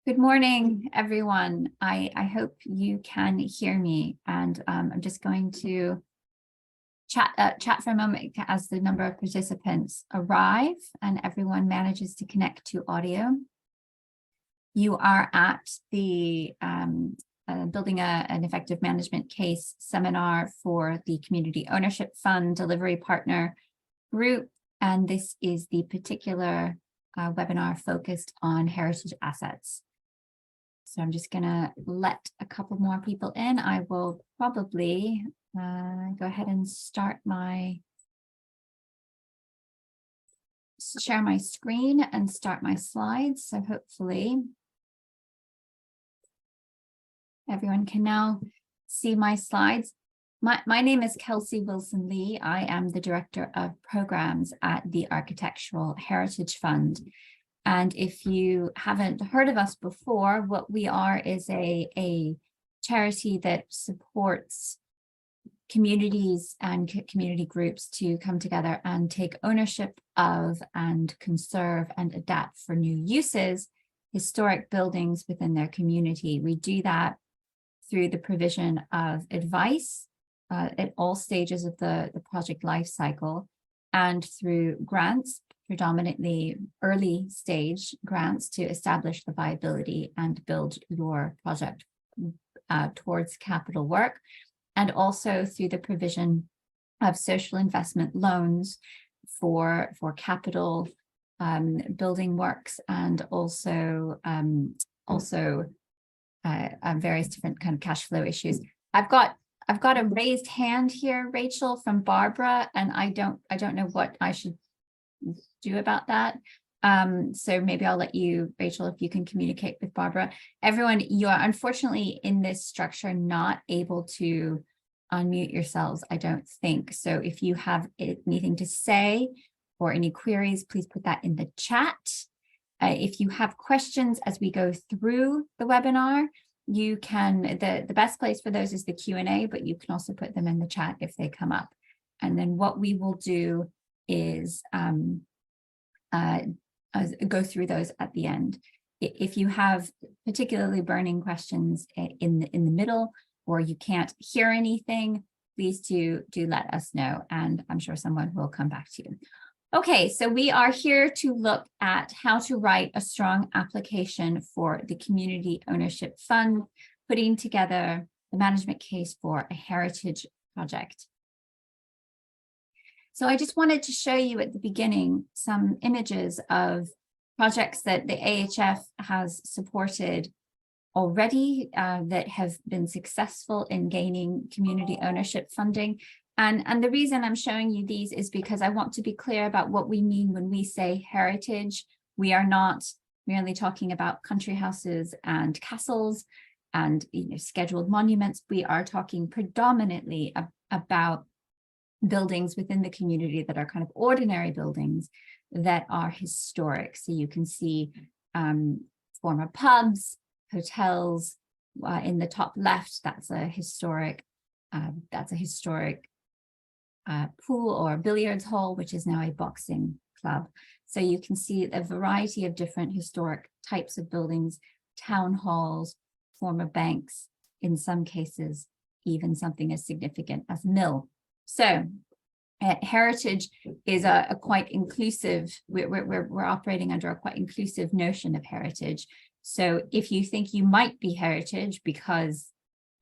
Good morning, everyone. I hope you can hear me, and I'm just going to chat for a moment as the number of participants arrive and everyone manages to connect to audio. You are at the Building an Effective Management Case seminar for the Community Ownership Fund Delivery Partner Group, and this is the particular webinar focused on heritage assets. So I'm just going to let a couple more people in. I will probably go ahead and share my screen and start my slides. So hopefully everyone can now see my slides. My name is Kelsey Wilson-Lee. I am the Director of Programs at the Architectural Heritage Fund. And if you haven't heard of us before, what we are is a charity that supports communities and community groups to come together and take ownership of and conserve and adapt for new uses historic buildings within their community. We do that through the provision of advice at all stages of the project life cycle, and through grants, predominantly early stage grants, to establish the viability and build your project towards capital work, and also through the provision of social investment loans for capital building works, and also various different kind of cash flow issues. I've got a raised hand here, Rachel, from Barbara, and I don't know what I should do about that. So maybe I'll let you, Rachel, if you can communicate with Barbara. Everyone, you are unfortunately in this structure not able to unmute yourselves, I don't think. So if you have anything to say or any queries, please put that in the chat. If you have questions as we go through the webinar, you can, the best place for those is the Q&A, but you can also put them in the chat if they come up. And then what we will do is go through those at the end. If you have particularly burning questions in the middle, or you can't hear anything, please do let us know, and I'm sure someone will come back to you. Okay, so we are here to look at how to write a strong application for the Community Ownership Fund, putting together the management case for a heritage project. So I just wanted to show you at the beginning some images of projects that the AHF has supported already that have been successful in gaining community ownership funding. And the reason I'm showing you these is because I want to be clear about what we mean when we say heritage. We are not merely talking about country houses and castles and scheduled monuments. We are talking predominantly about buildings within the community that are kind of ordinary buildings that are historic. So you can see former pubs, hotels. In the top left, that's a historic pool or billiards hall, which is now a boxing club. So you can see a variety of different historic types of buildings, town halls, former banks, in some cases, even something as significant as a mill. So heritage is a quite inclusive, we're operating under a quite inclusive notion of heritage. So if you think you might be heritage because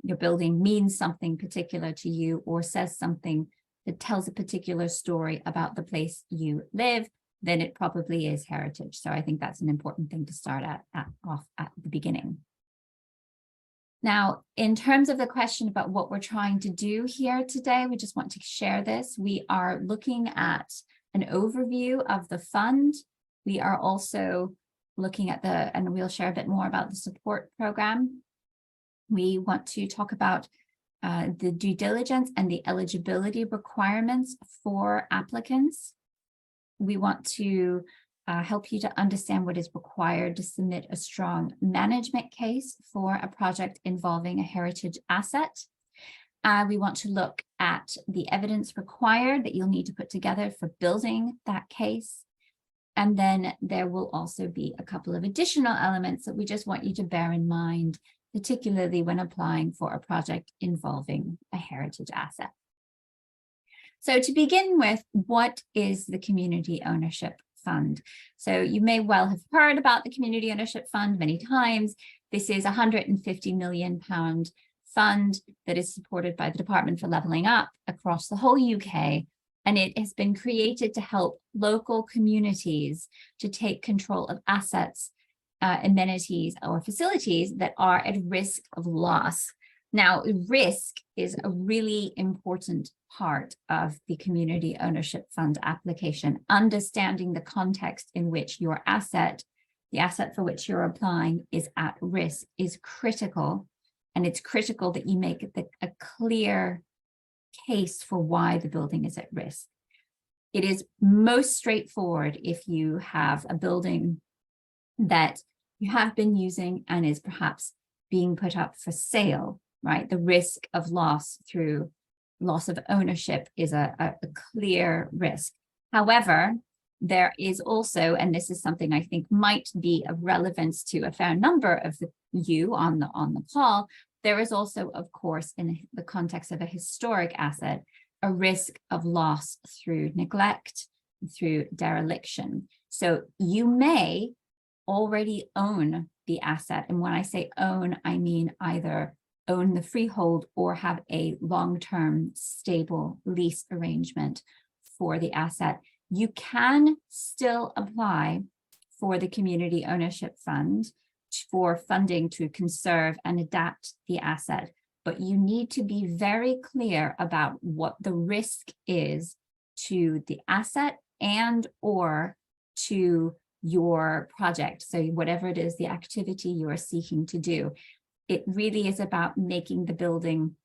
your building means something particular to you or says something that tells a particular story about the place you live, then it probably is heritage. So I think that's an important thing to start off at the beginning. Now, in terms of the question about what we're trying to do here today, we just want to share this. We are looking at an overview of the fund. We are also looking at and we'll share a bit more about the support program. We want to talk about the due diligence and the eligibility requirements for applicants. We want to help you to understand what is required to submit a strong management case for a project involving a heritage asset. We want to look at the evidence required that you'll need to put together for building that case. And then there will also be a couple of additional elements that we just want you to bear in mind, particularly when applying for a project involving a heritage asset. So to begin with, what is the Community Ownership Fund? So you may well have heard about the Community Ownership Fund many times. This is a £150 million fund that is supported by the Department for Levelling Up across the whole UK. And it has been created to help local communities to take control of assets, amenities, or facilities that are at risk of loss. Now, risk is a really important part of the Community Ownership Fund application. Understanding the context in which your asset, the asset for which you're applying, is at risk is critical. And it's critical that you make a clear case for why the building is at risk. It is most straightforward if you have a building that you have been using and is perhaps being put up for sale, right? The risk of loss through loss of ownership is a clear risk. However, there is also, and this is something I think might be of relevance to a fair number of you on the call, there is also, of course, in the context of a historic asset, a risk of loss through neglect, through dereliction. So you may already own the asset. And when I say own, I mean either own the freehold or have a long-term stable lease arrangement for the asset. You can still apply for the Community Ownership Fund for funding to conserve and adapt the asset, but you need to be very clear about what the risk is to the asset and or to your project. So whatever it is, the activity you are seeking to do, it really is about making the building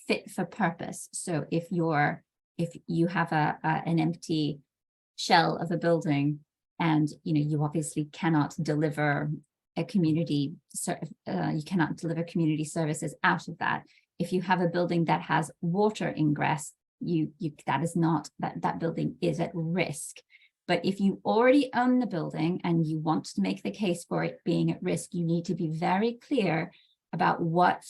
fit for purpose. So if you have an empty shell of a building and you obviously cannot deliver a community, you cannot deliver community services out of that. If you have a building that has water ingress, that building is at risk. But if you already own the building and you want to make the case for it being at risk, you need to be very clear about what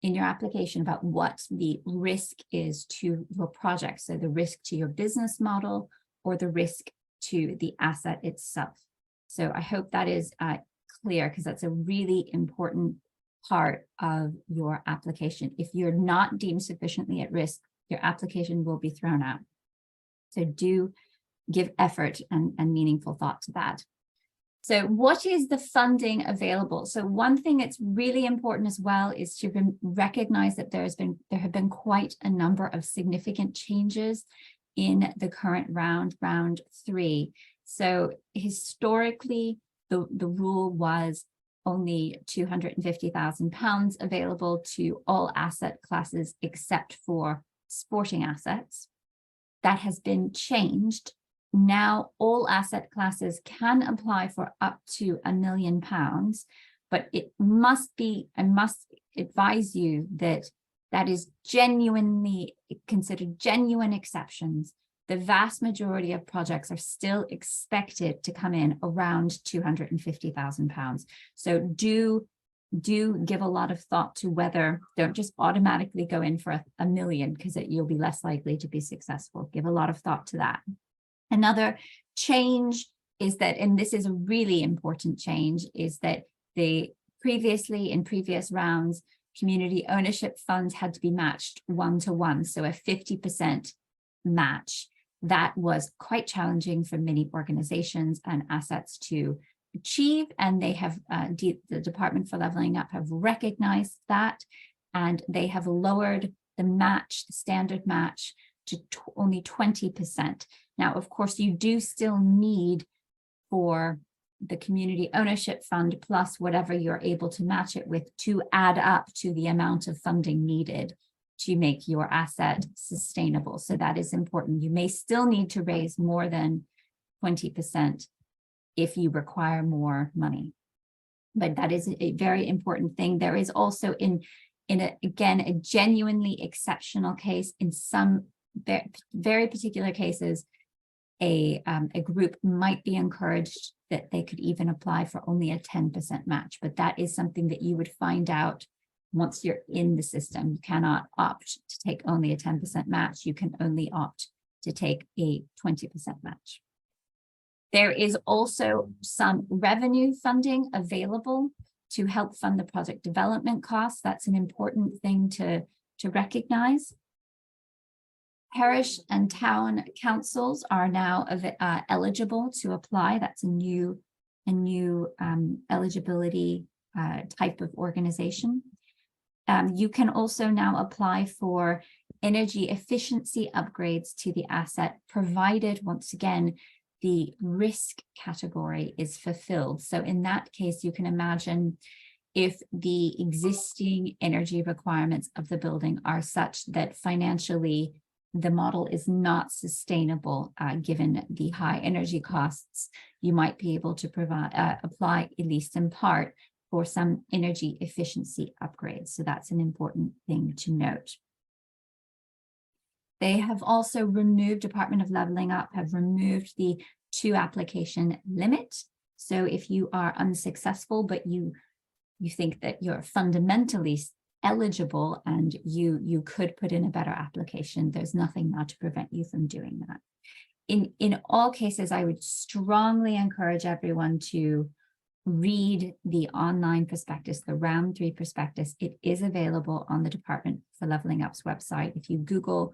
in your application about what the risk is to your project. So the risk to your business model or the risk to the asset itself. So I hope that is clear, because that's a really important part of your application. If you're not deemed sufficiently at risk, your application will be thrown out. So do give effort and meaningful thought to that. So what is the funding available? So one thing that's really important as well is to recognize that there have been quite a number of significant changes in the current round 3. So historically, the rule was only £250,000 available to all asset classes except for sporting assets. That has been changed. Now all asset classes can apply for up to £1 million, but I must advise you that that is genuinely considered genuine exceptions. The vast majority of projects are still expected to come in around £250,000. So do give a lot of thought to whether, don't just automatically go in for a million, because you'll be less likely to be successful. Give a lot of thought to that. Another change is that, and this is a really important change, is that in previous rounds, community ownership funds had to be matched 1-to-1, so a 50% match. That was quite challenging for many organizations and assets to achieve, and they have the Department for Levelling Up have recognized that, and they have lowered the standard match to only 20%. Now, of course, you do still need for the Community Ownership Fund plus whatever you're able to match it with to add up to the amount of funding needed to make your asset sustainable. So that is important. You may still need to raise more than 20% if you require more money. But that is a very important thing. There is also again, a genuinely exceptional case, in some very particular cases, a group might be encouraged that they could even apply for only a 10% match, but that is something that you would find out once you're in the system. You cannot opt to take only a 10% match. You can only opt to take a 20% match. There is also some revenue funding available to help fund the project development costs. That's an important thing to recognize. Parish and town councils are now eligible to apply. That's a new eligibility type of organization. You can also now apply for energy efficiency upgrades to the asset, provided, once again, the risk category is fulfilled. So in that case, you can imagine if the existing energy requirements of the building are such that financially the model is not sustainable, given the high energy costs, you might be able to apply, at least in part, for some energy efficiency upgrades. So that's an important thing to note. They have also removed, Department of Leveling Up have removed the 2 application limit. So if you are unsuccessful, but you think that you're fundamentally eligible and you could put in a better application, there's nothing now to prevent you from doing that. In all cases, I would strongly encourage everyone to read the online prospectus, the round 3 prospectus. It is available on the Department for Leveling Up's website. If you Google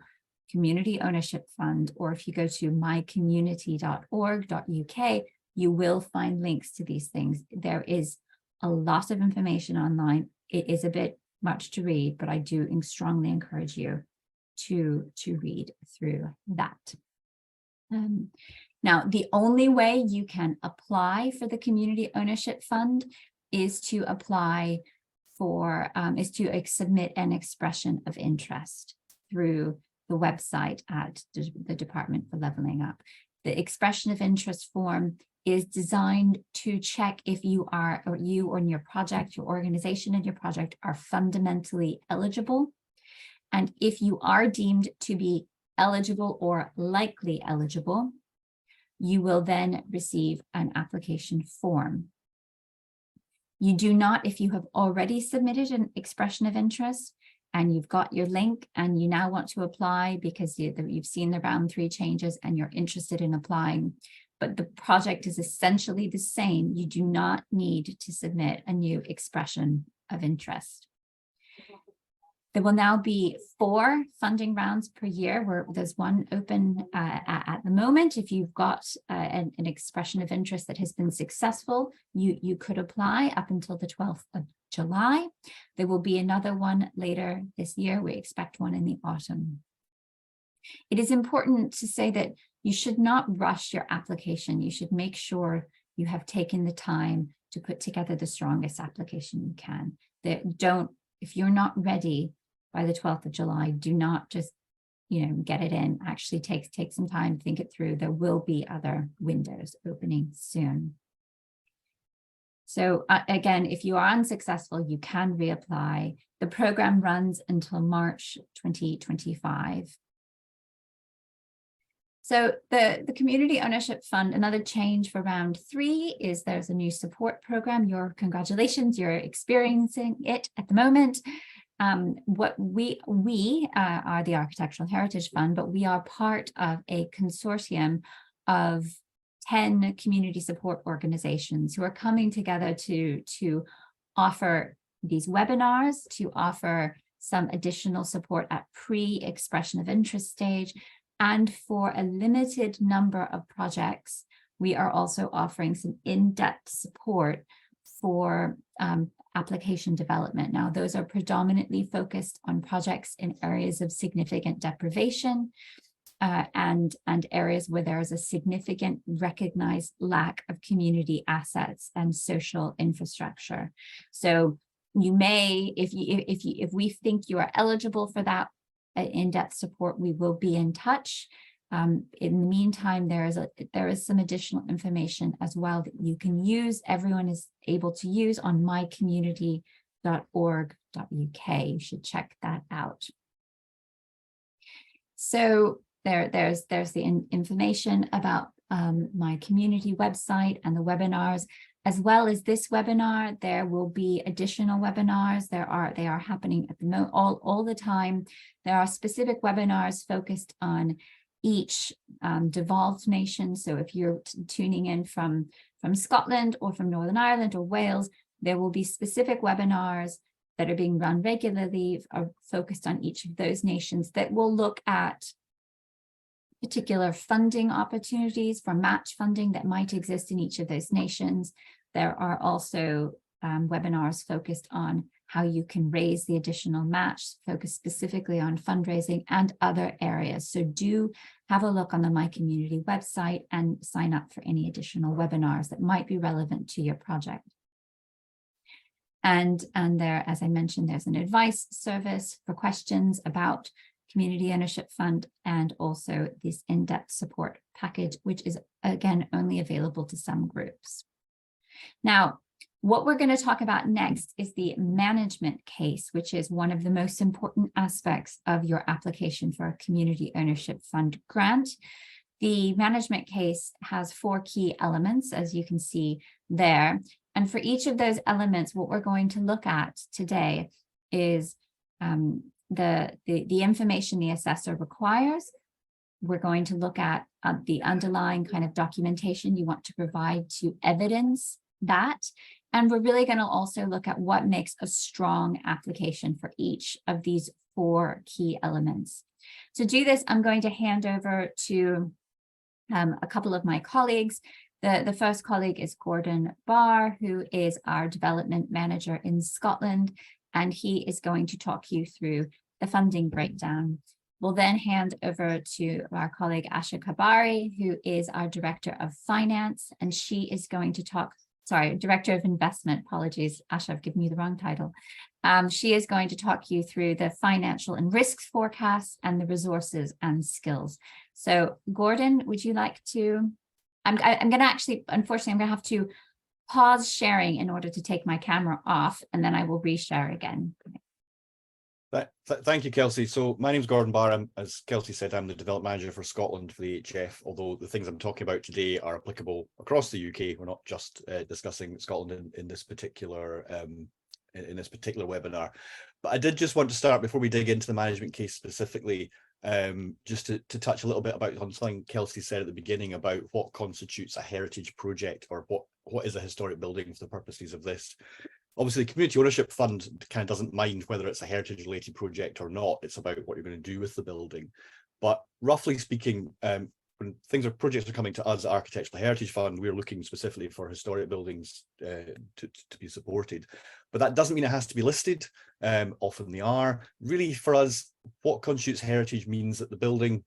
Community Ownership Fund, or if you go to mycommunity.org.uk, you will find links to these things. There is a lot of information online. It is a bit much to read, but I do strongly encourage you to read through that. Now, the only way you can apply for the Community Ownership Fund is to apply for, submit an expression of interest through the website at the Department for Leveling Up. The expression of interest form is designed to check if you are, or you or your project, your organization and your project are fundamentally eligible. And if you are deemed to be eligible or likely eligible, you will then receive an application form. You do not, if you have already submitted an expression of interest and you've got your link and you now want to apply because you've seen the round 3 changes and you're interested in applying, but the project is essentially the same, you do not need to submit a new expression of interest. There will now be 4 funding rounds per year, where there's one open at the moment. If you've got an expression of interest that has been successful, you could apply up until the 12th of July. There will be another one later this year. We expect one in the autumn. It is important to say that you should not rush your application. You should make sure you have taken the time to put together the strongest application you can. If you're not ready by the 12th of July, do not just, get it in. Actually take some time to think it through. There will be other windows opening soon. So again, if you are unsuccessful, you can reapply. The program runs until March 2025. So the Community Ownership Fund, another change for round 3 is there's a new support program. Congratulations, you're experiencing it at the moment. What we are the Architectural Heritage Fund, but we are part of a consortium of 10 community support organizations who are coming together to offer these webinars, to offer some additional support at pre-expression of interest stage. And for a limited number of projects, we are also offering some in-depth support for application development. Now, those are predominantly focused on projects in areas of significant deprivation and areas where there is a significant recognized lack of community assets and social infrastructure. So you may, if we think you are eligible for that in-depth support, we will be in touch. In the meantime, there is some additional information as well that you can use. Everyone is able to use on mycommunity.org.uk. You should check that out. So there's the information about my community website and the webinars. As well as this webinar, there will be additional webinars. They are happening at the all the time. There are specific webinars focused on each devolved nation. So if you're tuning in from Scotland or from Northern Ireland or Wales, there will be specific webinars that are being run regularly, are focused on each of those nations, that will look at particular funding opportunities for match funding that might exist in each of those nations. There are also webinars focused on how you can raise the additional match, focused specifically on fundraising and other areas. So do have a look on the My Community website and sign up for any additional webinars that might be relevant to your project. And there, as I mentioned, there's an advice service for questions about Community Ownership Fund, and also this in-depth support package, which is again only available to some groups. Now, what we're going to talk about next is the management case, which is one of the most important aspects of your application for a Community Ownership Fund grant. The management case has 4 key elements, as you can see there. And for each of those elements, what we're going to look at today is the information the assessor requires. We're going to look at the underlying kind of documentation you want to provide to evidence that. And we're really going to also look at what makes a strong application for each of these 4 key elements. To do this, I'm going to hand over to a couple of my colleagues. The first colleague is Gordon Barr, who is our development manager in Scotland, and he is going to talk you through the funding breakdown. We'll then hand over to our colleague Asha Kabari, who is our director of finance, and she is going to talk, director of investment, apologies, Asha, I've given you the wrong title. She is going to talk you through the financial and risks forecasts and the resources and skills. So Gordon, would you like to, I'm going to actually, unfortunately, I'm going to have to pause sharing in order to take my camera off, and then I will reshare again. Thank you, Kelsey. So my name's Gordon Barr. As Kelsey said, I'm the development manager for Scotland for the HF, although the things I'm talking about today are applicable across the UK. We're not just discussing Scotland in this particular webinar. But I did just want to start, before we dig into the management case specifically, just to touch a little bit about something Kelsey said at the beginning about what constitutes a heritage project, or what is a historic building for the purposes of this. Obviously, the Community Ownership Fund kind of doesn't mind whether it's a heritage-related project or not. It's about what you're going to do with the building. But roughly speaking, when projects are coming to us at Architectural Heritage Fund, we're looking specifically for historic buildings to be supported. But that doesn't mean it has to be listed. Often they are. Really, for us, what constitutes heritage means that the building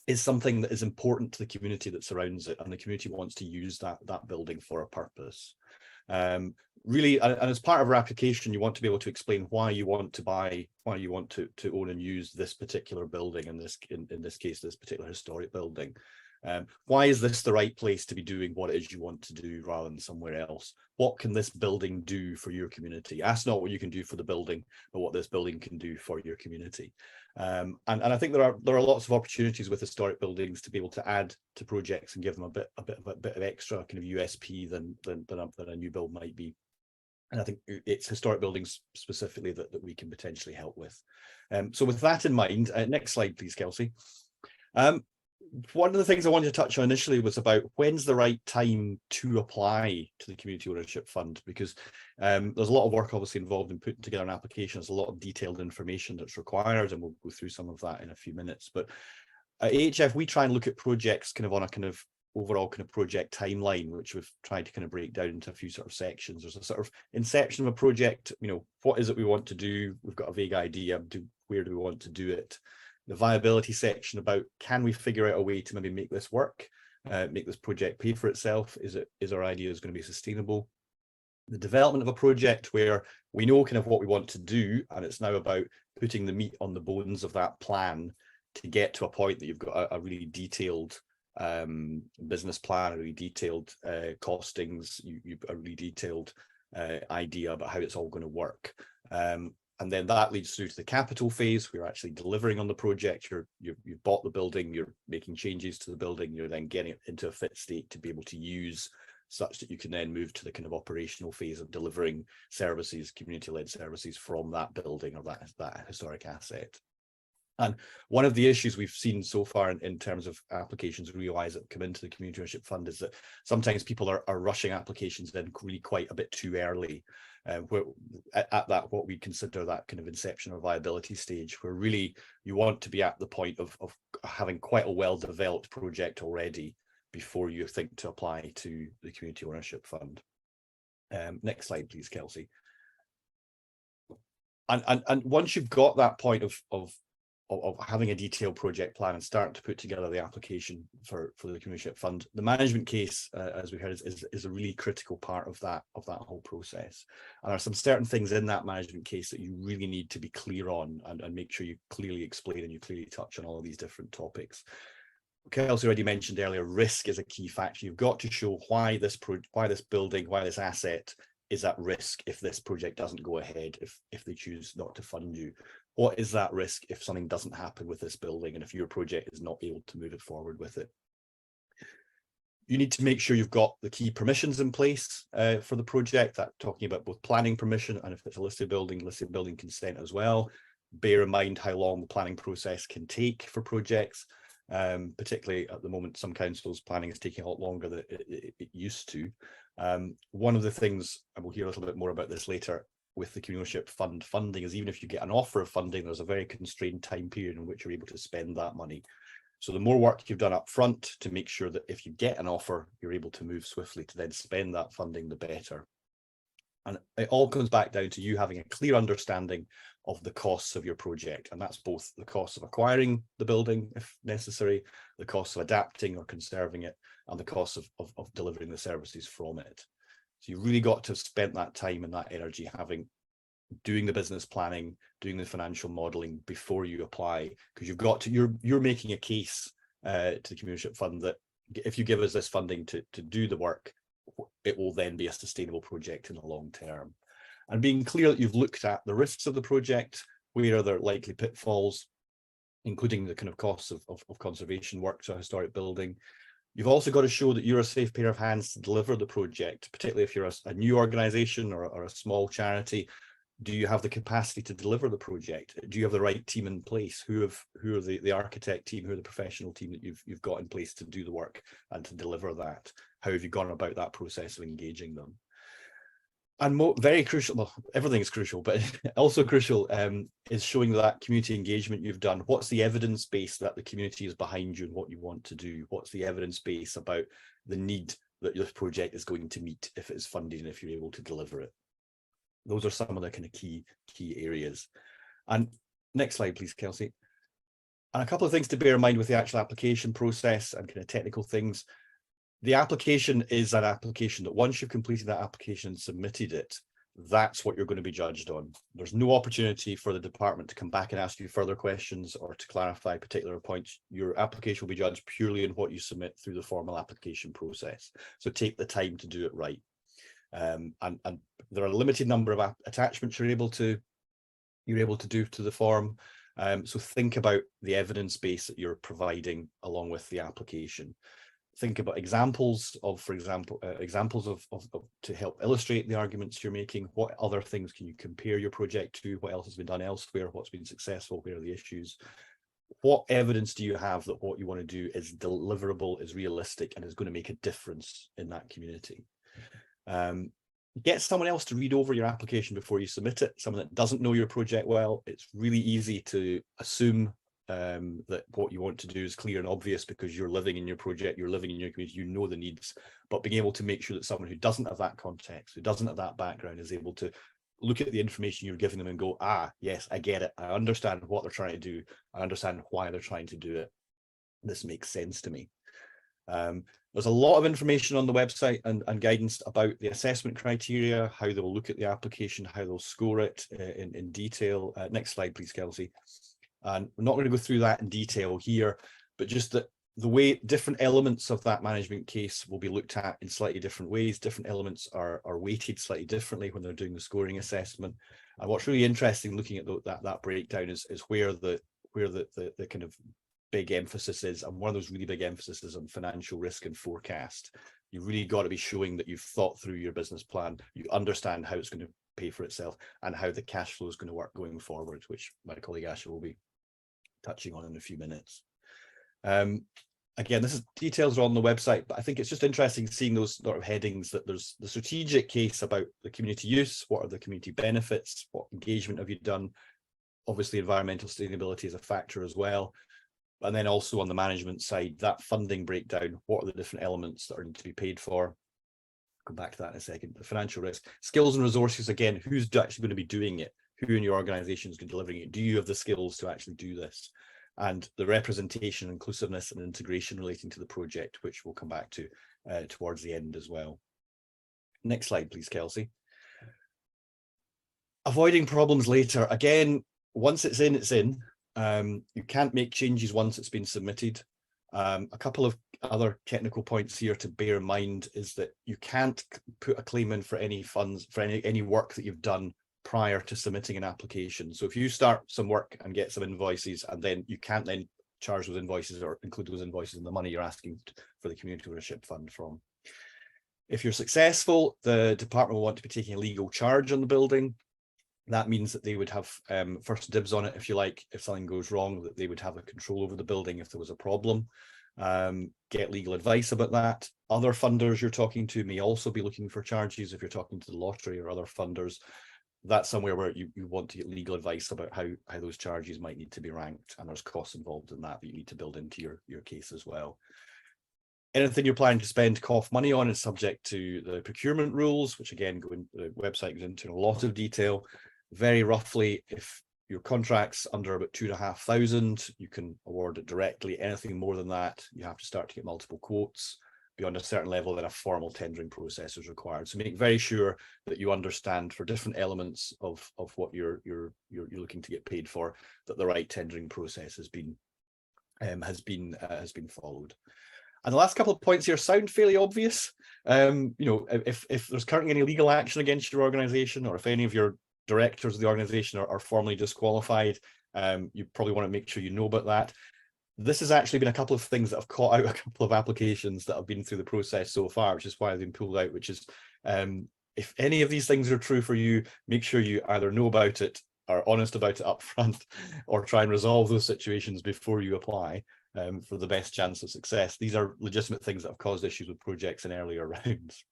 is something that is important to the community that surrounds it, and the community wants to use that building for a purpose. Really, and as part of our application, you want to be able to explain why you want to own and use this particular building, in this case, this particular historic building. Why is this the right place to be doing what it is you want to do rather than somewhere else? What can this building do for your community? Ask not what you can do for the building, but what this building can do for your community. And I think there are lots of opportunities with historic buildings to be able to add to projects and give them a bit of extra kind of USP than a new build might be. And I think it's historic buildings specifically that we can potentially help with. So with that in mind, next slide, please, Kelsey. One of the things I wanted to touch on initially was about when's the right time to apply to the Community Ownership Fund, because there's a lot of work obviously involved in putting together an application. There's a lot of detailed information that's required, and we'll go through some of that in a few minutes. But at HF, we try and look at projects kind of on a kind of overall kind of project timeline, which we've tried to kind of break down into a few sort of sections. There's a sort of inception of a project, what is it we want to do? We've got a vague idea, where do we want to do it? The viability section about, can we figure out a way to maybe make this work, make this project pay for itself? Is our idea going to be sustainable? The development of a project where we know kind of what we want to do, and it's now about putting the meat on the bones of that plan to get to a point that you've got a really detailed business plan, a really detailed costings, a really detailed idea about how it's all going to work. I And then that leads through to the capital phase, where you're actually delivering on the project. You've bought the building, you're making changes to the building, you're then getting it into a fit state to be able to use, such that you can then move to the kind of operational phase of delivering services, community-led services from that building or that historic asset. And one of the issues we've seen so far in terms of applications realize that come into the Community Ownership Fund is that sometimes people are rushing applications in really quite a bit too early. Where at that, what we consider that kind of inception or viability stage, where really you want to be at the point of having quite a well-developed project already before you think to apply to the Community Ownership Fund. Next slide, please, Kelsey. And once you've got that point of having a detailed project plan and starting to put together the application for the Community Ownership Fund, the management case, as we heard, is a really critical part of that whole process. And there are some certain things in that management case that you really need to be clear on and make sure you clearly explain and you clearly touch on all of these different topics. Kelsey already mentioned earlier, risk is a key factor. You've got to show why this building, why this asset is at risk if this project doesn't go ahead, if they choose not to fund you. What is that risk if something doesn't happen with this building and if your project is not able to move it forward with it? You need to make sure you've got the key permissions in place for the project. That talking about both planning permission and if it's a listed building consent as well. Bear in mind how long the planning process can take for projects. Particularly at the moment, some councils' planning is taking a lot longer than it used to. One of the things, and we'll hear a little bit more about this later, with the Community Ownership Fund funding is even if you get an offer of funding, there's a very constrained time period in which you're able to spend that money. So the more work you've done up front to make sure that if you get an offer, you're able to move swiftly to then spend that funding, the better. And it all comes back down to you having a clear understanding of the costs of your project. And that's both the cost of acquiring the building, if necessary, the cost of adapting or conserving it, and the cost of delivering the services from it. So you've really got to have spent that time and that energy doing the business planning, doing the financial modelling before you apply, because you've got to, you're making a case to the Community Ownership Fund that if you give us this funding to do the work, it will then be a sustainable project in the long term. And being clear that you've looked at the risks of the project, where are there likely pitfalls, including the kind of costs of conservation work to a historic building. You've also got to show that you're a safe pair of hands to deliver the project, particularly if you're a new organisation or a small charity. Do you have the capacity to deliver the project? Do you have the right team in place? Who are the architect team, who are the professional team that you've got in place to do the work and to deliver that? How have you gone about that process of engaging them? And very crucial, well, everything is crucial, but also crucial is showing that community engagement you've done. What's the evidence base that the community is behind you and what you want to do? What's the evidence base about the need that this project is going to meet if it's funded and if you're able to deliver it? Those are some of the kind of key areas. And next slide, please, Kelsey. And a couple of things to bear in mind with the actual application process and kind of technical things. The application is an application that once you've completed that application and submitted it, that's what you're going to be judged on. There's no opportunity for the department to come back and ask you further questions or to clarify particular points. Your application will be judged purely on what you submit through the formal application process. So take the time to do it right. And there are a limited number of attachments you're able to do to the form. So think about the evidence base that you're providing along with the application. Think about examples of, for example, to help illustrate the arguments you're making. What other things can you compare your project to? What else has been done elsewhere? What's been successful? Where are the issues? What evidence do you have that what you want to do is deliverable, is realistic, and is going to make a difference in that community? Get someone else to read over your application before you submit it, someone that doesn't know your project well. It's really easy to assume that what you want to do is clear and obvious because you're living in your project, you're living in your community, you know the needs, but being able to make sure that someone who doesn't have that context, who doesn't have that background, is able to look at the information you're giving them and go, yes, I get it. I understand what they're trying to do. I understand why they're trying to do it. This makes sense to me. There's a lot of information on the website and guidance about the assessment criteria, how they will look at the application, how they'll score it in detail. Next slide, please, Kelsey. And we're not going to go through that in detail here, but just that the way different elements of that management case will be looked at in slightly different ways. Different elements are weighted slightly differently when they're doing the scoring assessment. And what's really interesting looking at that breakdown is where the kind of big emphasis is. And one of those really big emphasis is on financial risk and forecast. You've really got to be showing that you've thought through your business plan, you understand how it's going to pay for itself and how the cash flow is going to work going forward, which my colleague Asha will be touching on in a few minutes. Again, this is details are on the website, but I think it's just interesting seeing those sort of headings, that there's the strategic case about the community use, what are the community benefits, what engagement have you done? Obviously, environmental sustainability is a factor as well. And then also on the management side, that funding breakdown, what are the different elements that are need to be paid for? I'll come back to that in a second. The financial risk, skills and resources, again, who's actually going to be doing it? Who in your organization is delivering it? Do you have the skills to actually do this? And the representation, inclusiveness and integration relating to the project, which we'll come back to towards the end as well. Next slide, please, Kelsey. Avoiding problems later. Again, once it's in, it's in. You can't make changes once it's been submitted. A couple of other technical points here to bear in mind is that you can't put a claim in for any funds, for any work that you've done prior to submitting an application. So if you start some work and get some invoices, and then you can't then charge those invoices or include those invoices in the money you're asking for the community ownership fund from. If you're successful, the department will want to be taking a legal charge on the building. That means that they would have first dibs on it, if you like. If something goes wrong, that they would have a control over the building if there was a problem. Get legal advice about that. Other funders you're talking to may also be looking for charges. If you're talking to the lottery or other funders, that's somewhere where you want to get legal advice about how those charges might need to be ranked, and there's costs involved in that you need to build into your case as well. Anything you're planning to spend COF money on is subject to the procurement rules, which again the website goes into a lot of detail. Very roughly, if your contract's under about 2,500, you can award it directly. Anything more than that, you have to start to get multiple quotes. Beyond a certain level, then a formal tendering process is required. So make very sure that you understand for different elements of what you're looking to get paid for, that the right tendering process has been followed. And the last couple of points here sound fairly obvious. You know, if there's currently any legal action against your organization, or if any of your directors of the organization are formally disqualified, you probably want to make sure you know about that. This has actually been a couple of things that have caught out a couple of applications that have been through the process so far, which is why they've been pulled out, which is if any of these things are true for you, make sure you either know about it, are honest about it up front, or try and resolve those situations before you apply for the best chance of success. These are legitimate things that have caused issues with projects in earlier rounds.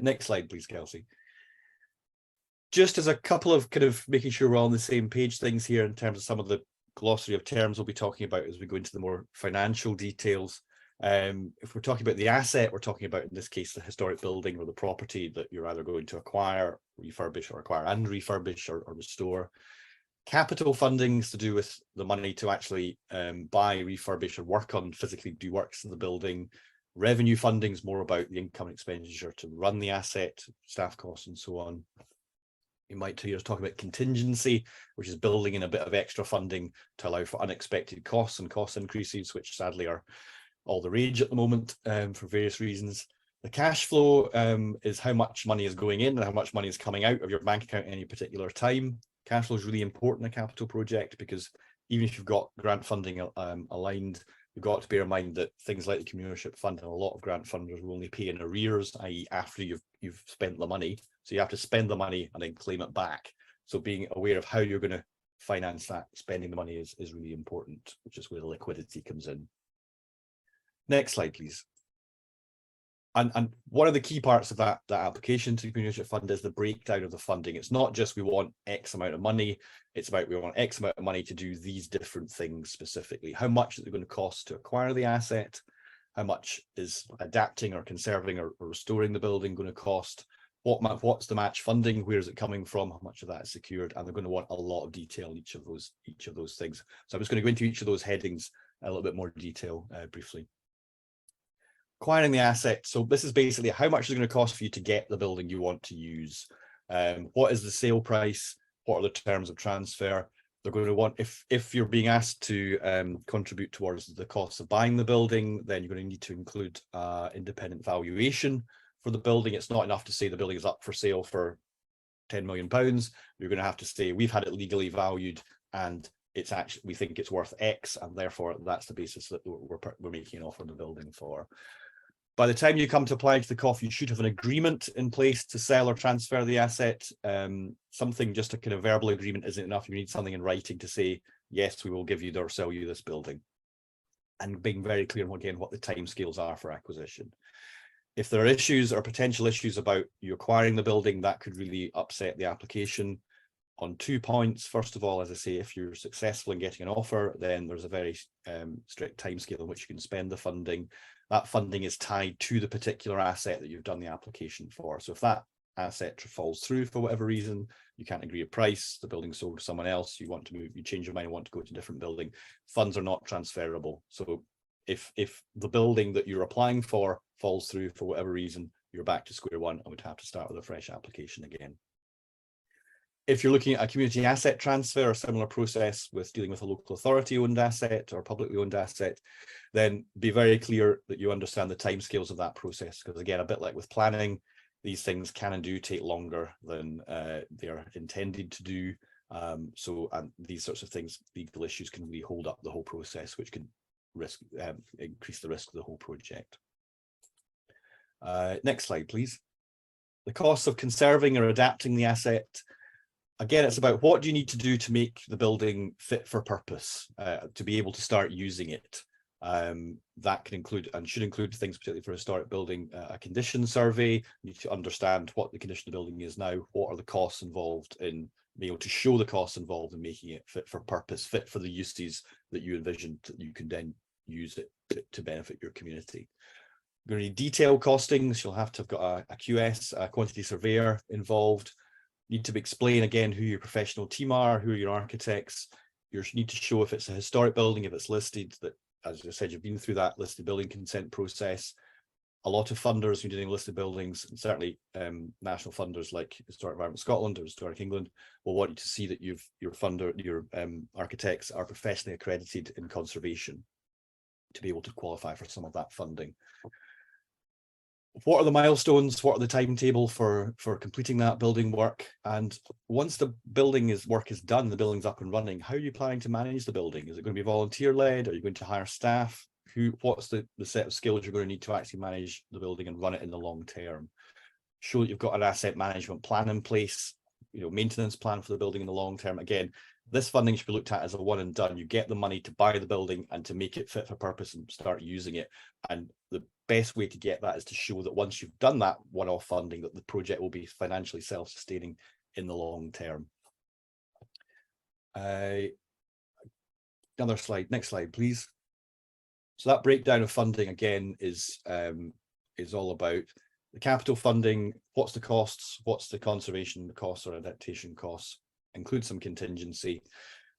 Next slide, please, Kelsey. Just as a couple of kind of making sure we're all on the same page things here in terms of some of the glossary of terms we'll be talking about as we go into the more financial details. If we're talking about the asset, we're talking about, in this case, the historic building or the property that you're either going to acquire, refurbish, or acquire and refurbish or restore. Capital funding is to do with the money to actually buy, refurbish, or work on, physically do works in the building. Revenue funding is more about the income and expenditure to run the asset, staff costs, and so on. You might hear us talk about contingency, which is building in a bit of extra funding to allow for unexpected costs and cost increases, which sadly are all the rage at the moment for various reasons. The cash flow is how much money is going in and how much money is coming out of your bank account at any particular time. Cash flow is really important in a capital project, because even if you've got grant funding aligned, you've got to bear in mind that things like the community ownership fund and a lot of grant funders will only pay in arrears, i.e. after you've spent the money. So you have to spend the money and then claim it back. So being aware of how you're going to finance that spending the money is really important, which is where the liquidity comes in. Next slide, please. And one of the key parts of that application to the community ownership fund is the breakdown of the funding. It's not just we want X amount of money, it's about we want X amount of money to do these different things specifically. How much is it going to cost to acquire the asset? How much is adapting or conserving or restoring the building going to cost? What's the match funding? Where is it coming from? How much of that is secured? And they're going to want a lot of detail in each of those things. So I'm just going to go into each of those headings a little bit more detail briefly. Acquiring the asset. So this is basically how much is it going to cost for you to get the building you want to use. What is the sale price? What are the terms of transfer? They're going to want, if you're being asked to contribute towards the cost of buying the building, then you're going to need to include independent valuation for the building. It's not enough to say the building is up for sale for £10 million. You're going to have to say we've had it legally valued and it's actually, we think it's worth X, and therefore that's the basis that we're making an offer on the building for. By the time you come to apply to the COF, you should have an agreement in place to sell or transfer the asset. Something, just a kind of verbal agreement isn't enough. You need something in writing to say, yes, we will give you or sell you this building. And being very clear, again, what the timescales are for acquisition. If there are issues or potential issues about you acquiring the building, that could really upset the application on 2 points. First of all, as I say, if you're successful in getting an offer, then there's a very strict timescale in which you can spend the funding. That funding is tied to the particular asset that you've done the application for. So if that asset falls through for whatever reason, you can't agree a price, the building's sold to someone else, you want to move, you change your mind and want to go to a different building, funds are not transferable. So if the building that you're applying for falls through for whatever reason, you're back to square one and would have to start with a fresh application again. If you're looking at a community asset transfer or similar process with dealing with a local authority owned asset or publicly owned asset, then be very clear that you understand the timescales of that process. Because again, a bit like with planning, these things can and do take longer than they are intended to do. And these sorts of things, legal issues can really hold up the whole process, which can increase the risk of the whole project. Next slide, please. The costs of conserving or adapting the asset. Again, it's about what do you need to do to make the building fit for purpose, to be able to start using it. That can include and should include things, particularly for a historic building, a condition survey. You need to understand what the condition of the building is now, what are the costs involved in being able to show the costs involved in making it fit for purpose, fit for the uses that you envisioned, that you can then use it to benefit your community. You're going to need detailed costings. You'll have to have got a QS, a quantity surveyor involved. You need to explain again who your professional team are, who are your architects. You need to show if it's a historic building, if it's listed, that, as I said, you've been through that listed building consent process. A lot of funders who are doing listed buildings, and certainly national funders like Historic Environment Scotland or Historic England, will want you to see that your architects are professionally accredited in conservation to be able to qualify for some of that funding. What are the milestones? What are the timetable for completing that building work? And once the work is done, the building's up and running, how are you planning to manage the building? Is it going to be volunteer led? Are you going to hire staff? What's the set of skills you're going to need to actually manage the building and run it in the long term? Show that you've got an asset management plan in place, maintenance plan for the building in the long term. Again, this funding should be looked at as a one and done. You get the money to buy the building and to make it fit for purpose and start using it. And the best way to get that is to show that once you've done that one-off funding, that the project will be financially self-sustaining in the long term. Another slide, next slide, please. So that breakdown of funding again is all about the capital funding. What's the costs? What's the conservation costs or adaptation costs? Include some contingency.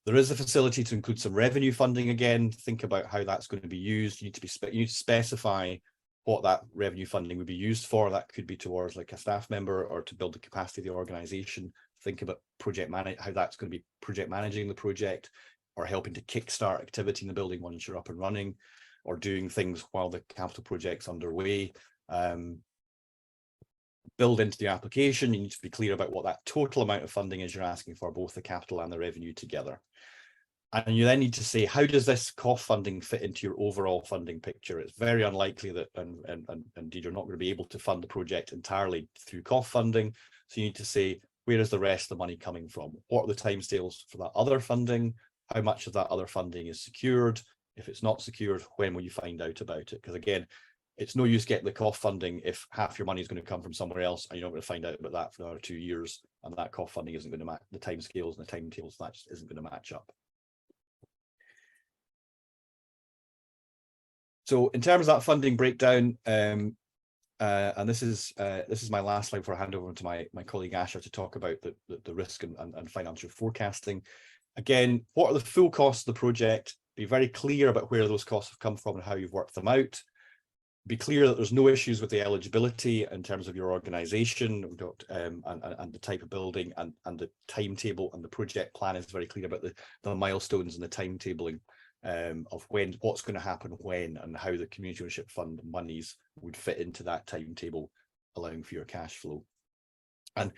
There is a facility to include some revenue funding. Again, think about how that's going to be used. You need to specify what that revenue funding would be used for. That could be towards like a staff member or to build the capacity of the organization. Think about how that's going to be project managing the project, or helping to kickstart activity in the building once you're up and running, or doing things while the capital project's underway. Build into the application. You need to be clear about what that total amount of funding is you're asking for, both the capital and the revenue together. And you then need to say, how does this COF funding fit into your overall funding picture? It's very unlikely that, and indeed you're not going to be able to fund the project entirely through COF funding. So you need to say, where is the rest of the money coming from? What are the timescales for that other funding? How much of that other funding is secured? If it's not secured, when will you find out about it? Because again, it's no use getting the COF funding if half your money is going to come from somewhere else and you're not going to find out about that for another 2 years, and that COF funding isn't going to match the timescales and the timetables. That just isn't going to match up. So in terms of that funding breakdown, and this is my last slide before I hand over to my colleague Asher to talk about the risk and financial forecasting. Again, what are the full costs of the project? Be very clear about where those costs have come from and how you've worked them out. be clear that there's no issues with the eligibility in terms of your organisation and the type of building and the timetable, and the project plan is very clear about the milestones and the timetabling of what's going to happen when, and how the community ownership fund monies would fit into that timetable, allowing for your cash flow. And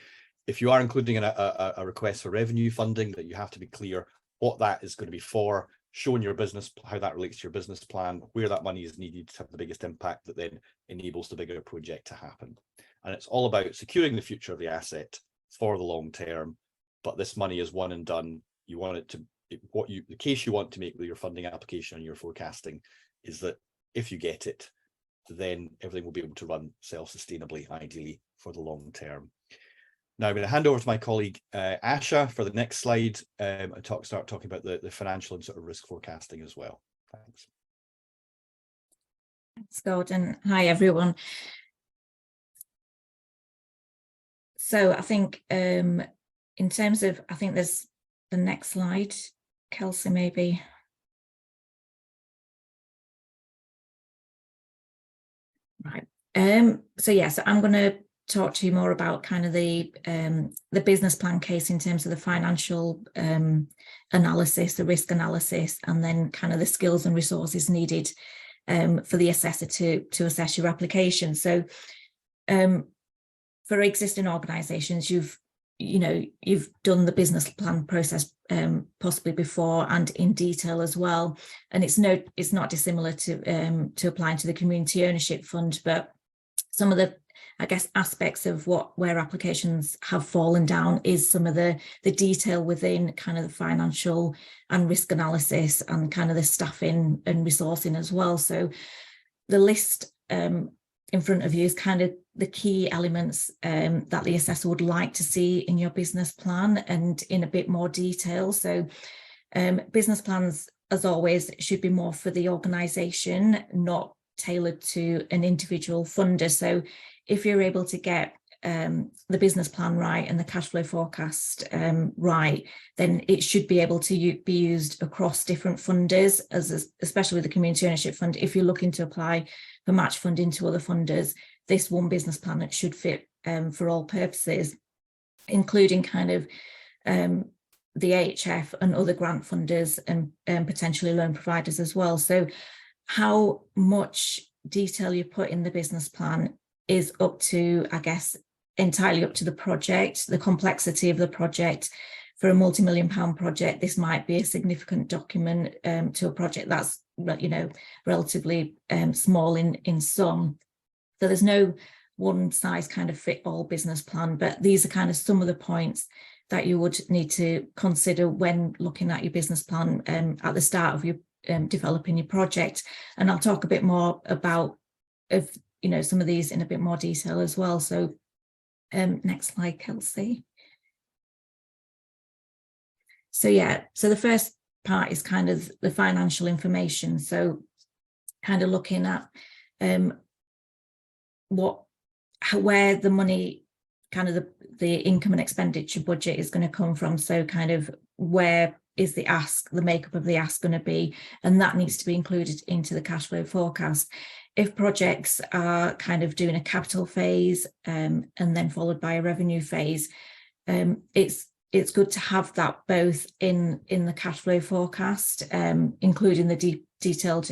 if you are including a request for revenue funding, that you have to be clear what that is going to be for, showing your business, how that relates to your business plan, where that money is needed to have the biggest impact that then enables the bigger project to happen. And it's all about securing the future of the asset for the long term. But this money is one and done. You want it to, the case you want to make with your funding application and your forecasting is that if you get it, then everything will be able to run self-sustainably, ideally for the long term. Now I'm going to hand over to my colleague Asha for the next slide and start talking about the financial and sort of risk forecasting as well. Thanks. Thanks, Gordon. Hi, everyone. So I think in terms of, I think there's the next slide, Kelsey, maybe. Right. So yeah, so I'm going to talk to you more about kind of the business plan case in terms of the financial analysis, the risk analysis, and then kind of the skills and resources needed for the assessor to assess your application. So for existing organisations, you've done the business plan process possibly before and in detail as well, and it's not dissimilar to applying to the community ownership fund, but some of the, I guess, aspects of where applications have fallen down is some of the detail within kind of the financial and risk analysis and kind of the staffing and resourcing as well. So the list in front of you is kind of the key elements that the assessor would like to see in your business plan and in a bit more detail. So business plans, as always, should be more for the organisation, not tailored to an individual funder. So if you're able to get the business plan right and the cash flow forecast right, then it should be able to be used across different funders, especially the community ownership fund. If you're looking to apply for match funding to other funders, this one business plan that should fit for all purposes, including kind of the AHF and other grant funders and potentially loan providers as well. So how much detail you put in the business plan is up to, I guess, entirely up to the project, the complexity of the project. For a multi-million-pound project, this might be a significant document to a project that's, relatively small in sum. So there's no one size kind of fit all business plan, but these are kind of some of the points that you would need to consider when looking at your business plan at the start of your developing your project. And I'll talk a bit more about some of these in a bit more detail as well. So next slide, Kelsey. So yeah, so the first part is kind of the financial information. So kind of looking at where the money, kind of the income and expenditure budget is going to come from. So kind of where is the makeup of the ask going to be, and that needs to be included into the cash flow forecast. If projects are kind of doing a capital phase and then followed by a revenue phase, it's good to have that both in the cash flow forecast, including the detailed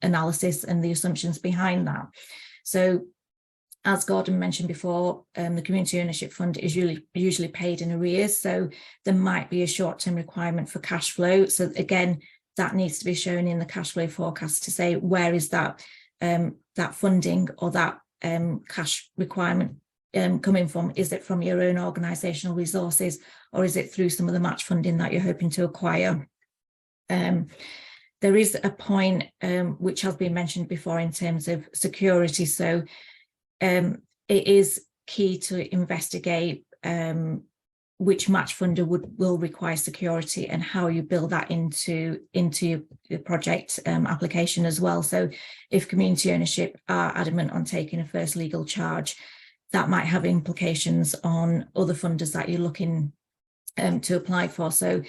analysis and the assumptions behind that. So as Gordon mentioned before, the community ownership fund is usually paid in arrears, so there might be a short-term requirement for cash flow. So again, that needs to be shown in the cash flow forecast to say where is that funding or that cash requirement coming from. Is it from your own organisational resources, or is it through some of the match funding that you're hoping to acquire? There is a point which has been mentioned before in terms of security. So it is key to investigate which match funder will require security and how you build that into your project application as well. So if community ownership are adamant on taking a first legal charge, that might have implications on other funders that you're looking to apply for. So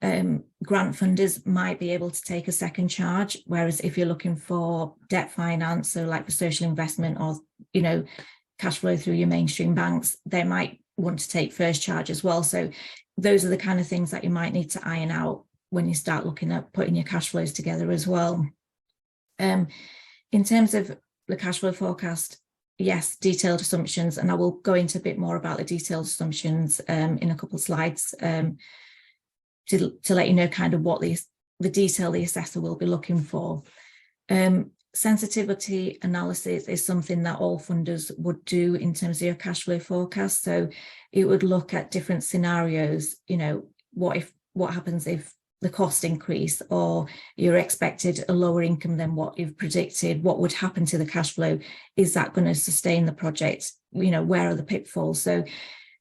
grant funders might be able to take a second charge, whereas if you're looking for debt finance, so like for social investment or, you know, cash flow through your mainstream banks, they might want to take first charge as well. So those are the kind of things that you might need to iron out when you start looking at putting your cash flows together as well. In terms of the cash flow forecast, yes, detailed assumptions, and I will go into a bit more about the detailed assumptions in a couple of slides to let you know kind of what the detail the assessor will be looking for. Sensitivity analysis is something that all funders would do in terms of your cash flow forecast. So it would look at different scenarios, you know, what happens if the cost increase, or you're expected a lower income than what you've predicted, what would happen to the cash flow? Is that going to sustain the project? You know, where are the pitfalls? So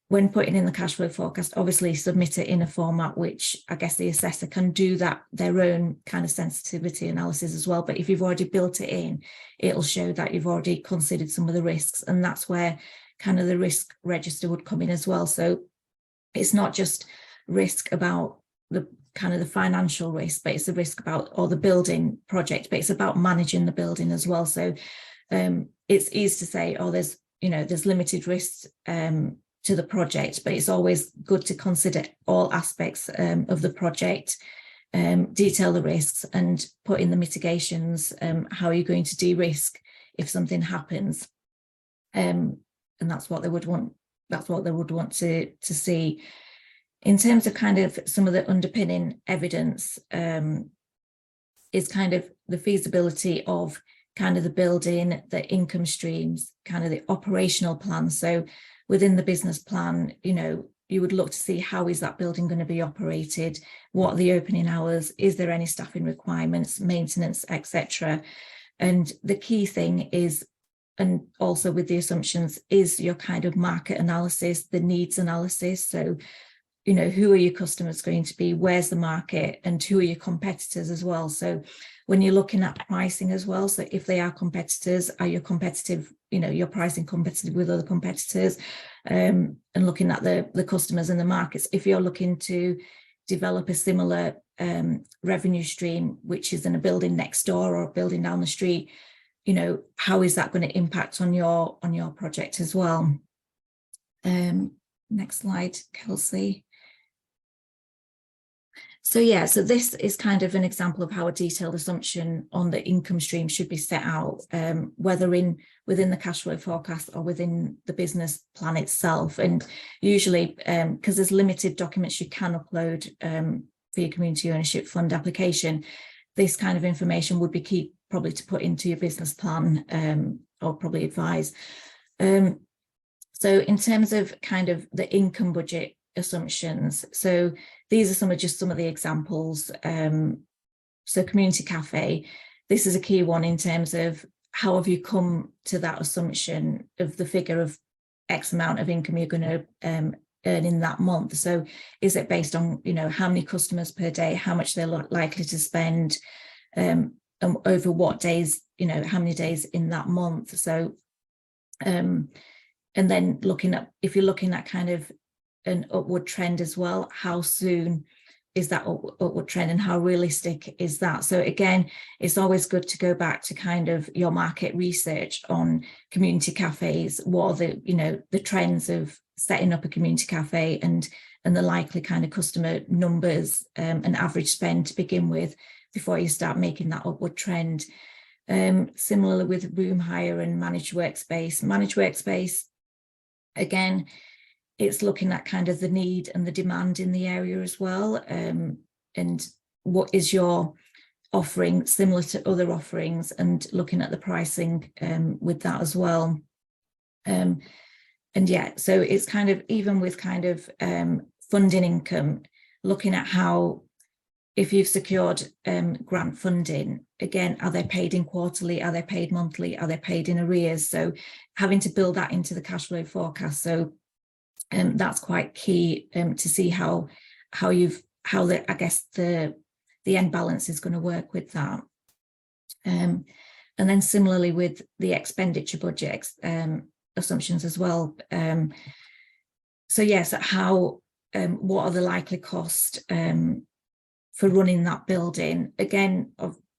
when putting in the cash flow forecast, obviously submit it in a format which I guess the assessor can do that their own kind of sensitivity analysis as well. But if you've already built it in, it'll show that you've already considered some of the risks, and that's where kind of the risk register would come in as well. So it's not just risk about the kind of the financial risk, but it's the risk about, or the building project, but it's about managing the building as well. So it's easy to say, oh, there's, you know, there's limited risks to the project, but it's always good to consider all aspects of the project, detail the risks and put in the mitigations, how are you going to de-risk if something happens, and that's what they would want, that's what they would want to see. In terms of kind of some of the underpinning evidence, is kind of the feasibility of kind of the building, the income streams, kind of the operational plan. So within the business plan, you know, you would look to see how is that building going to be operated, what are the opening hours, is there any staffing requirements, maintenance, etc. And the key thing is, and also with the assumptions, is your kind of market analysis, the needs analysis. So, you know, who are your customers going to be, where's the market, and who are your competitors as well. So when you're looking at pricing as well, so if they are competitors, are you competitive, you know, your pricing competitive with other competitors, and looking at the customers and the markets. If you're looking to develop a similar revenue stream, which is in a building next door or a building down the street, you know, how is that going to impact on your project as well? Next slide, Kelsey. So yeah, so this is kind of an example of how a detailed assumption on the income stream should be set out, whether within the cash flow forecast or within the business plan itself. And usually, because there's limited documents you can upload for your community ownership fund application, this kind of information would be key probably to put into your business plan, or probably advise. So in terms of kind of the income budget assumptions, so these are some of the examples. So community cafe, this is a key one in terms of how have you come to that assumption of the figure of X amount of income you're going to earn in that month. So is it based on, you know, how many customers per day, how much they're likely to spend, and over what days, you know, how many days in that month. So and then looking at, if you're looking at kind of an upward trend as well, how soon is that upward trend and how realistic is that? So again, it's always good to go back to kind of your market research on community cafes. What are the, you know, the trends of setting up a community cafe and the likely kind of customer numbers and average spend to begin with before you start making that upward trend. Similarly with room hire and managed workspace, again, it's looking at kind of the need and the demand in the area as well, and what is your offering similar to other offerings, and looking at the pricing with that as well. And yeah, so it's kind of, even with kind of funding income, looking at how, if you've secured grant funding, again, are they paid in quarterly, are they paid monthly, are they paid in arrears? So having to build that into the cash flow forecast. So that's quite key to see how the I guess the end balance is going to work with that. And then similarly with the expenditure budget assumptions as well. So yes, how what are the likely costs for running that building. Again,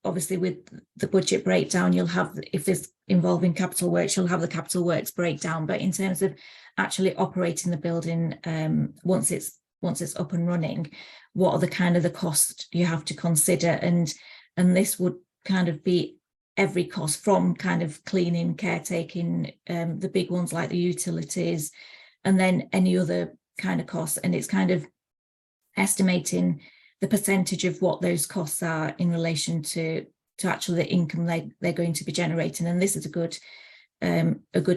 obviously with the budget breakdown, you'll have, if it's involving capital works, you'll have the capital works breakdown, but in terms of actually operating the building, once it's up and running, what are the costs you have to consider? And this would kind of be every cost, from kind of cleaning, caretaking, the big ones like the utilities, and then any other kind of costs. And it's kind of estimating the percentage of what those costs are in relation to actually the income they're going to be generating. And this is a good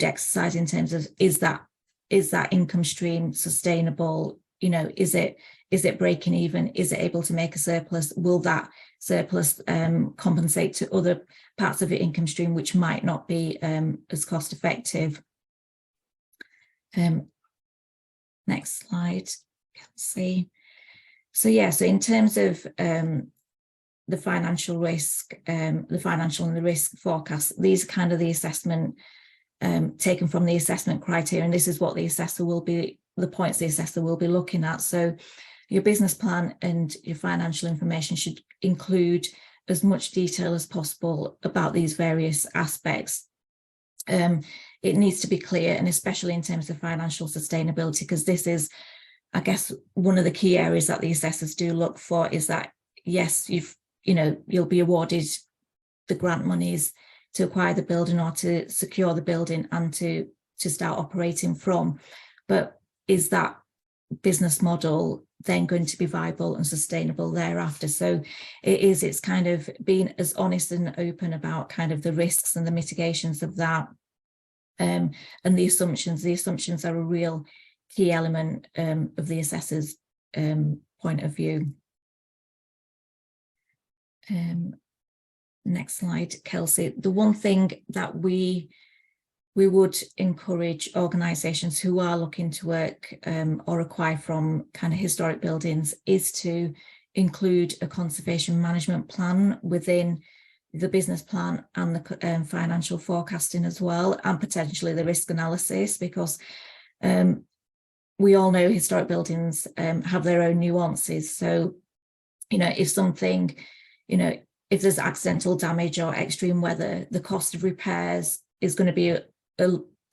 exercise in terms of, is that income stream sustainable? You know, is it breaking even? Is it able to make a surplus? Will that surplus compensate to other parts of your income stream which might not be as cost effective? Next slide. Let's see. So in terms of the financial risk, the financial and the risk forecast, these are kind of the assessment taken from the assessment criteria, and this is what the assessor will be, the points the assessor will be looking at. So your business plan and your financial information should include as much detail as possible about these various aspects. It needs to be clear, and especially in terms of financial sustainability, because this is, I guess, one of the key areas that the assessors do look for, is that, yes, you'll be awarded the grant monies to acquire the building or to secure the building and to start operating from, but is that business model then going to be viable and sustainable thereafter? So it's kind of being as honest and open about kind of the risks and the mitigations of that, and the assumptions. The assumptions are a real key element of the assessor's point of view. Next slide, Kelsey. The one thing that we would encourage organisations who are looking to work or acquire from kind of historic buildings is to include a conservation management plan within the business plan and the financial forecasting as well, and potentially the risk analysis, because we all know historic buildings have their own nuances. So, if something, if there's accidental damage or extreme weather, the cost of repairs is going to be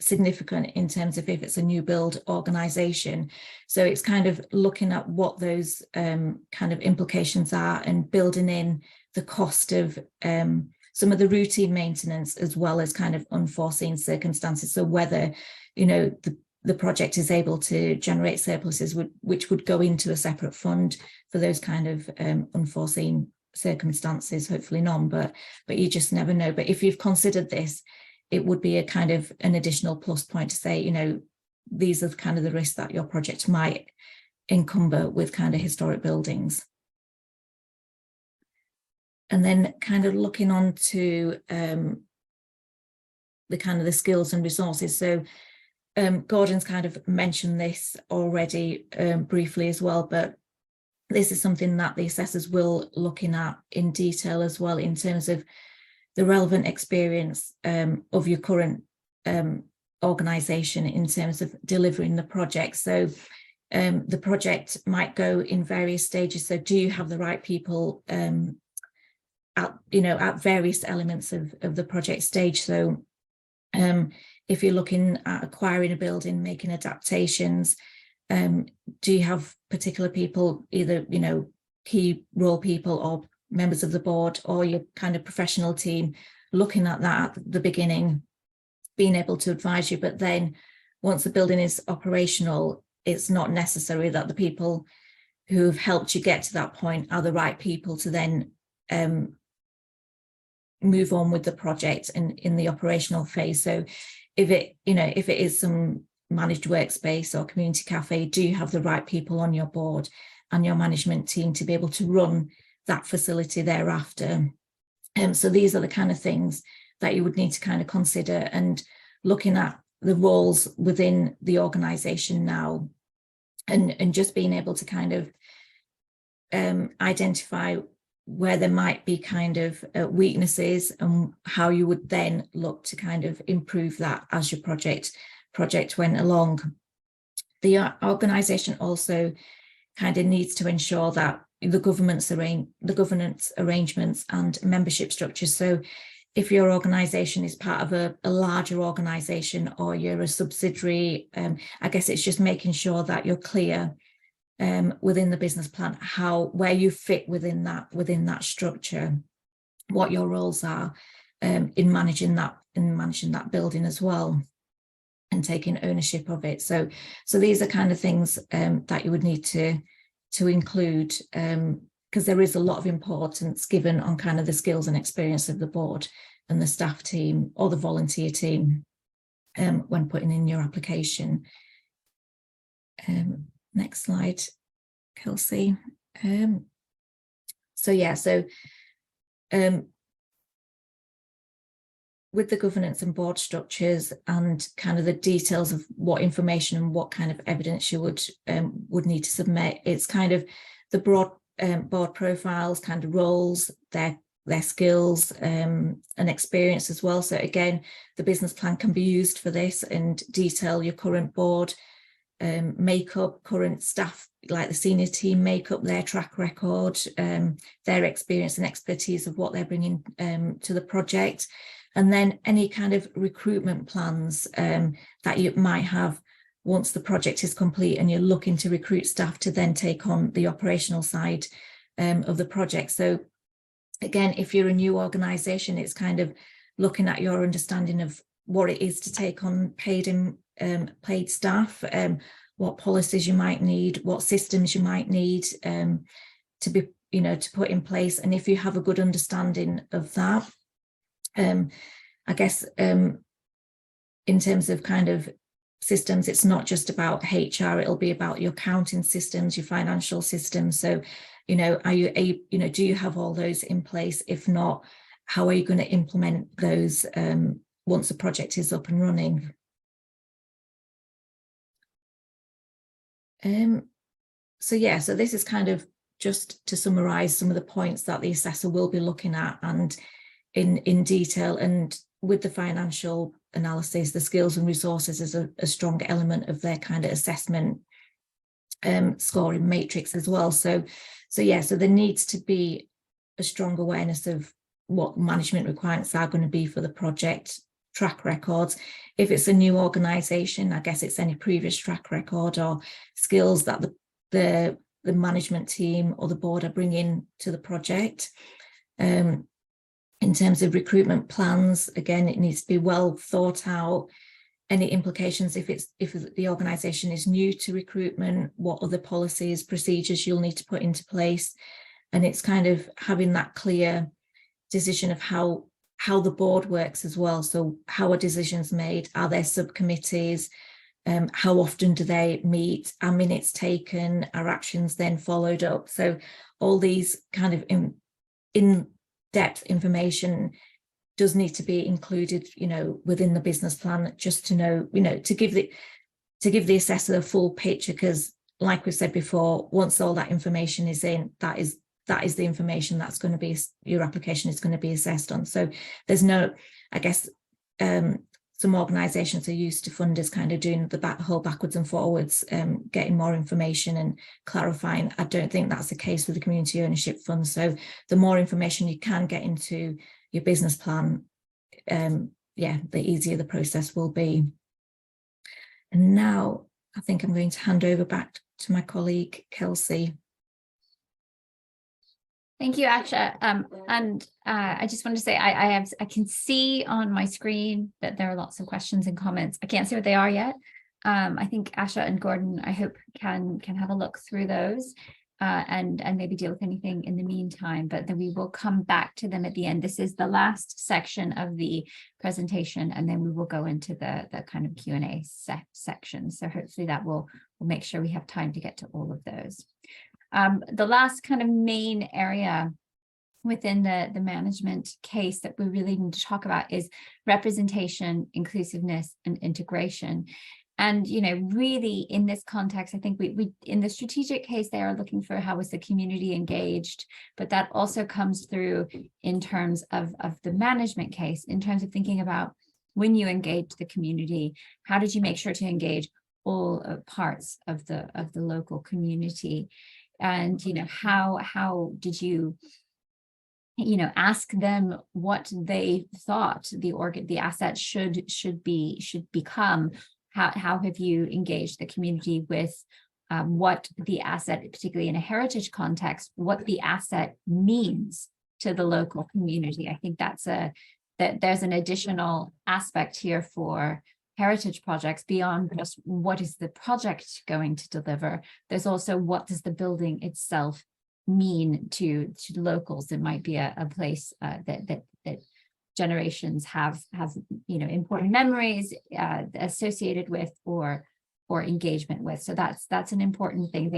significant in terms of if it's a new build organisation. So it's kind of looking at what those kind of implications are and building in the cost of some of the routine maintenance as well as kind of unforeseen circumstances. So whether, the project is able to generate surpluses which would go into a separate fund for those kind of unforeseen circumstances, hopefully none, but you just never know. But if you've considered this, it would be a kind of an additional plus point to say, these are kind of the risks that your project might encumber with kind of historic buildings. And then kind of looking on to the kind of the skills and resources. So Gordon's kind of mentioned this already briefly as well, but this is something that the assessors will looking at in detail as well, in terms of the relevant experience of your current organisation in terms of delivering the project. So the project might go in various stages. So do you have the right people at various elements of the project stage? So if you're looking at acquiring a building, making adaptations, do you have particular people, either key role people or members of the board or your kind of professional team, looking at that at the beginning, being able to advise you? But then once the building is operational, it's not necessary that the people who have helped you get to that point are the right people to then move on with the project and in the operational phase. So if it is some managed workspace or community cafe, do you have the right people on your board and your management team to be able to run that facility thereafter? So these are the kind of things that you would need to kind of consider, and looking at the roles within the organisation now, and just being able to kind of identify where there might be kind of weaknesses and how you would then look to kind of improve that as your project went along. The organisation also kind of needs to ensure that the governance arrangements and membership structures. So if your organisation is part of a larger organisation or you're a subsidiary, I guess it's just making sure that you're clear within the business plan where you fit within that structure, what your roles are in managing that building as well, and taking ownership of it. So these are kind of things that you would need to include, because there is a lot of importance given on kind of the skills and experience of the board and the staff team or the volunteer team when putting in your application. Next slide, Kelsey. With the governance and board structures and kind of the details of what information and what kind of evidence you would need to submit, it's kind of the broad board profiles, kind of roles, their skills and experience as well. So again, the business plan can be used for this and detail your current board makeup, current staff, like the senior team makeup, their track record, their experience and expertise of what they're bringing to the project. And then any kind of recruitment plans that you might have once the project is complete and you're looking to recruit staff to then take on the operational side of the project. So again, if you're a new organisation, it's kind of looking at your understanding of what it is to take on paid staff, what policies you might need, what systems you might need to be, to put in place. And if you have a good understanding of that, I guess in terms of kind of systems, it's not just about HR, it'll be about your accounting systems, your financial systems. So, are you able, do you have all those in place? If not, how are you going to implement those once the project is up and running? So this is kind of just to summarize some of the points that the assessor will be looking at and in detail. And with the financial analysis, the skills and resources is a strong element of their kind of assessment scoring matrix as well. So there needs to be a strong awareness of what management requirements are going to be for the project, track records. If it's a new organisation, I guess it's any previous track record or skills that the management team or the board are bringing to the project. In terms of recruitment plans, again, it needs to be well thought out. Any implications if the organisation is new to recruitment, what other policies, procedures you'll need to put into place. And it's kind of having that clear decision of how the board works as well. So how are decisions made? Are there subcommittees? How often do they meet? Are minutes taken? Are actions then followed up? So all these kind of in-depth information does need to be included, within the business plan, just to know, to give the assessor a full picture, because like we've said before, once all that information is in, that is the information that's going to be, your application is going to be assessed on. So there's no, I guess, some organisations are used to funders kind of doing the whole backwards and forwards, getting more information and clarifying. I don't think that's the case with the community ownership fund. So the more information you can get into your business plan, the easier the process will be. And now I think I'm going to hand over back to my colleague, Kelsey. Thank you, Asha. I just wanted to say I can see on my screen that there are lots of questions and comments. I can't see what they are yet. I think Asha and Gordon, I hope, can have a look through those and maybe deal with anything in the meantime, but then we will come back to them at the end. This is the last section of the presentation, and then we will go into the kind of Q&A section. So hopefully that will make sure we have time to get to all of those. The last kind of main area within the management case that we really need to talk about is representation, inclusiveness, and integration. And, really in this context, I think we in the strategic case, they are looking for how was the community engaged, but that also comes through in terms of the management case, in terms of thinking about when you engage the community, how did you make sure to engage parts of the local community. And how did you ask them what they thought the asset should become? How have you engaged the community with what the asset, particularly in a heritage context, what the asset means to the local community? I think that there's an additional aspect here for heritage projects beyond just what is the project going to deliver. There's also what does the building itself mean to locals. It might be a place that generations have important memories associated with or engagement with. So that's an important thing.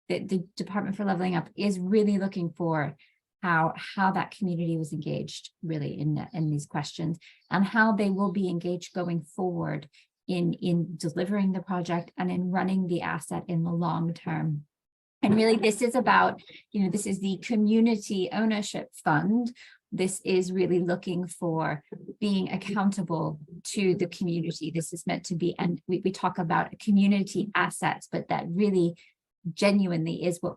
The Department for Leveling Up is really looking for how that community was engaged really in these questions, and how they will be engaged going forward in delivering the project and in running the asset in the long term. And really, this is about, this is the community ownership fund. This is really looking for being accountable to the community. This is meant to be, and we talk about community assets, but that really genuinely is what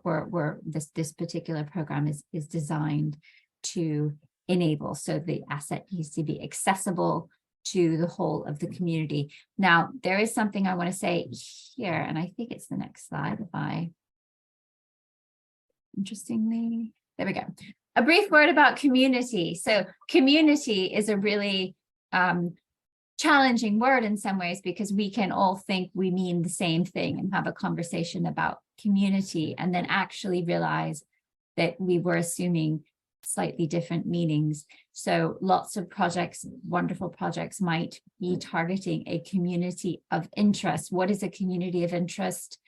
this particular program is designed to enable. So the asset needs to be accessible to the whole of the community. Now, there is something I want to say here, and I think it's the next slide. Interestingly, there we go. A brief word about community. So community is a really challenging word in some ways, because we can all think we mean the same thing and have a conversation about community and then actually realize that we were assuming slightly different meanings. So lots of projects, wonderful projects, might be targeting a community of interest. What is a community of interest?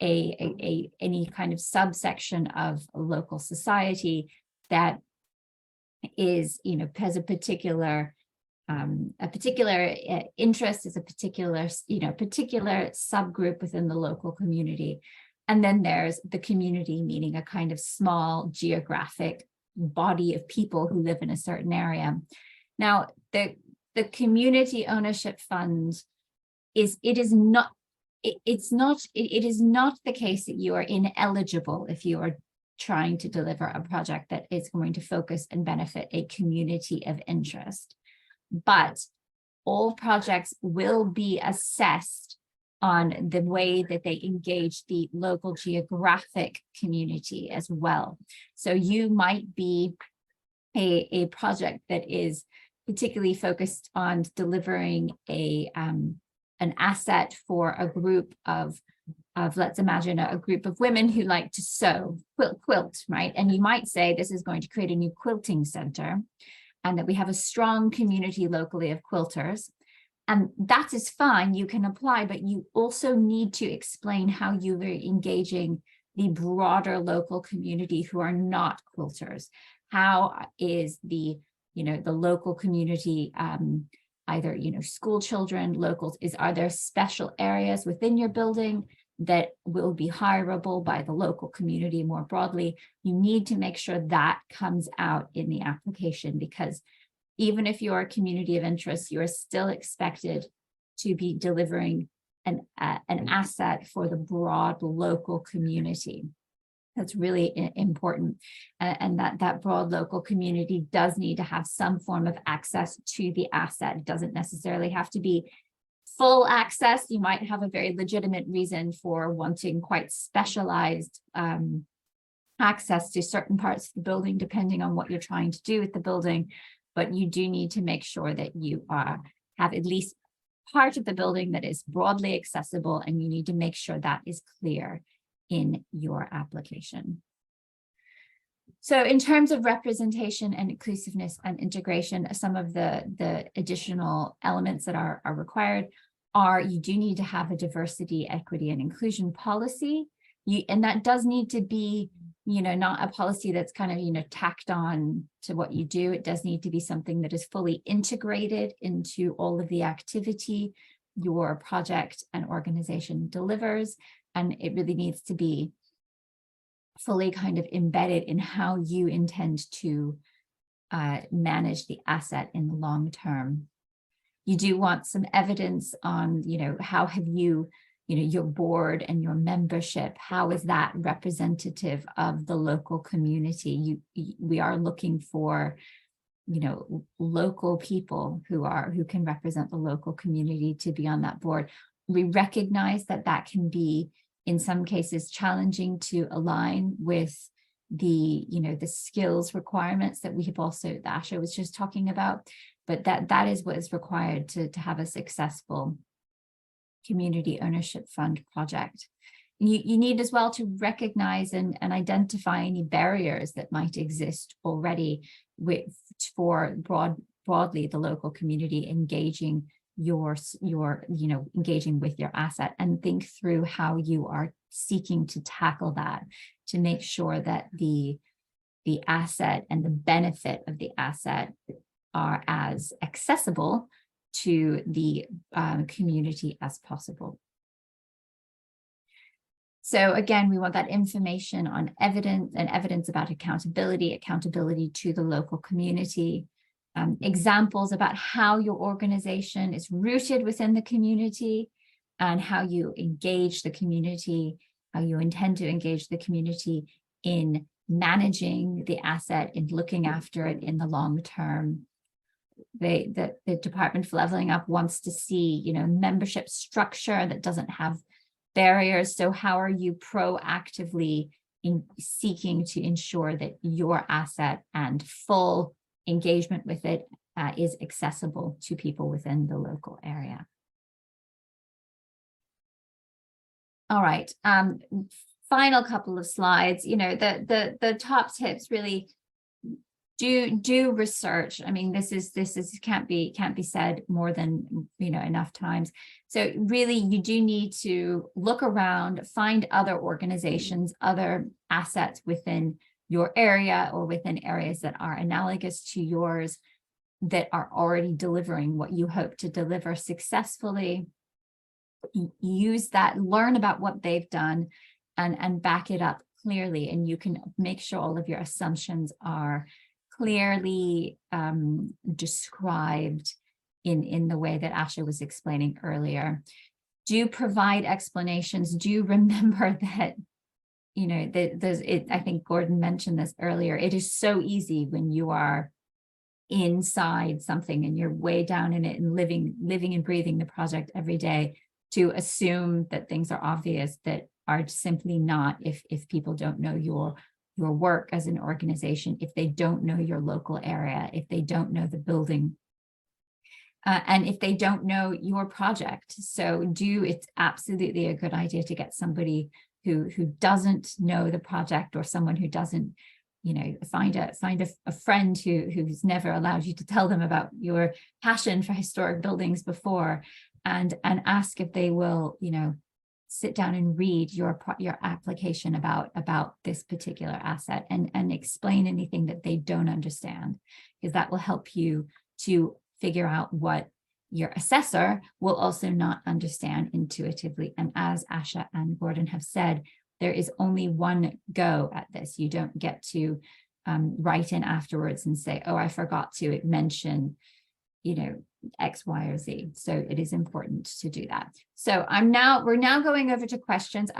Any kind of subsection of a local society that is, has a particular interest, is a particular subgroup within the local community. And then there's the community, meaning a kind of small geographic body of people who live in a certain area. Now, the community ownership fund is not the case that you are ineligible if you are trying to deliver a project that is going to focus and benefit a community of interest. But all projects will be assessed on the way that they engage the local geographic community as well. So you might be a project that is particularly focused on delivering an asset for a group of let's imagine a group of women who like to sew, quilt, right? And you might say this is going to create a new quilting center, and that we have a strong community locally of quilters. And that is fine, you can apply, but you also need to explain how you are engaging the broader local community who are not quilters. How is the local community, either, school children, locals, are there special areas within your building that will be hireable by the local community more broadly? You need to make sure that comes out in the application, because even if you're a community of interest, you are still expected to be delivering an asset for the broad local community. That's really important. And that broad local community does need to have some form of access to the asset. It doesn't necessarily have to be full access. You might have a very legitimate reason for wanting quite specialized access to certain parts of the building, depending on what you're trying to do with the building. But you do need to make sure that you have at least part of the building that is broadly accessible, and you need to make sure that is clear in your application. So in terms of representation and inclusiveness and integration, some of the additional elements that are required are, you do need to have a diversity, equity, and inclusion policy. And that does need to be, not a policy that's kind of, tacked on to what you do. It does need to be something that is fully integrated into all of the activity your project and organization delivers. And it really needs to be fully kind of embedded in how you intend to manage the asset in the long term. You do want some evidence on, how have you, your board and your membership, how is that representative of the local community? We are looking for, local people who can represent the local community to be on that board. We recognize that that can be, in some cases, challenging to align with the, the skills requirements that we have also, that Asha was just talking about, but that is what is required to have a successful community ownership fund project. You need as well to recognize and identify any barriers that might exist already for broadly the local community engaging engaging with your asset, and think through how you are seeking to tackle that to make sure that the asset and the benefit of the asset are as accessible to the community as possible. So again, we want that information on evidence about accountability to the local community, examples about how your organization is rooted within the community and how you engage the community, how you intend to engage the community in managing the asset, in looking after it in the long term. The Department for Leveling Up wants to see, membership structure that doesn't have barriers. So how are you proactively seeking to ensure that your asset and full engagement with it is accessible to people within the local area? All right, final couple of slides. The top tips really do research. I mean, this can't be said more than enough times. So really, you do need to look around, find other organizations, other assets within your area or within areas that are analogous to yours that are already delivering what you hope to deliver successfully. Use that, learn about what they've done, and back it up clearly, and you can make sure all of your assumptions are clearly described in the way that Asha was explaining earlier. Do provide explanations. Do remember that, I think Gordon mentioned this earlier. It is so easy when you are inside something and you're way down in it and living and breathing the project every day to assume that things are obvious that are simply not if people don't know your work as an organization, if they don't know your local area, if they don't know the building, and if they don't know your project. So it's absolutely a good idea to get somebody who doesn't know the project, or someone who doesn't, find a friend who's never allowed you to tell them about your passion for historic buildings before, and ask if they will, sit down and read your application about this particular asset, and explain anything that they don't understand, because that will help you to figure out what your assessor will also not understand intuitively. And as Asha and Gordon have said, there is only one go at this. You don't get to write in afterwards and say, oh, I forgot to mention, X, Y, or Z. So it is important to do that. So we're now going over to questions.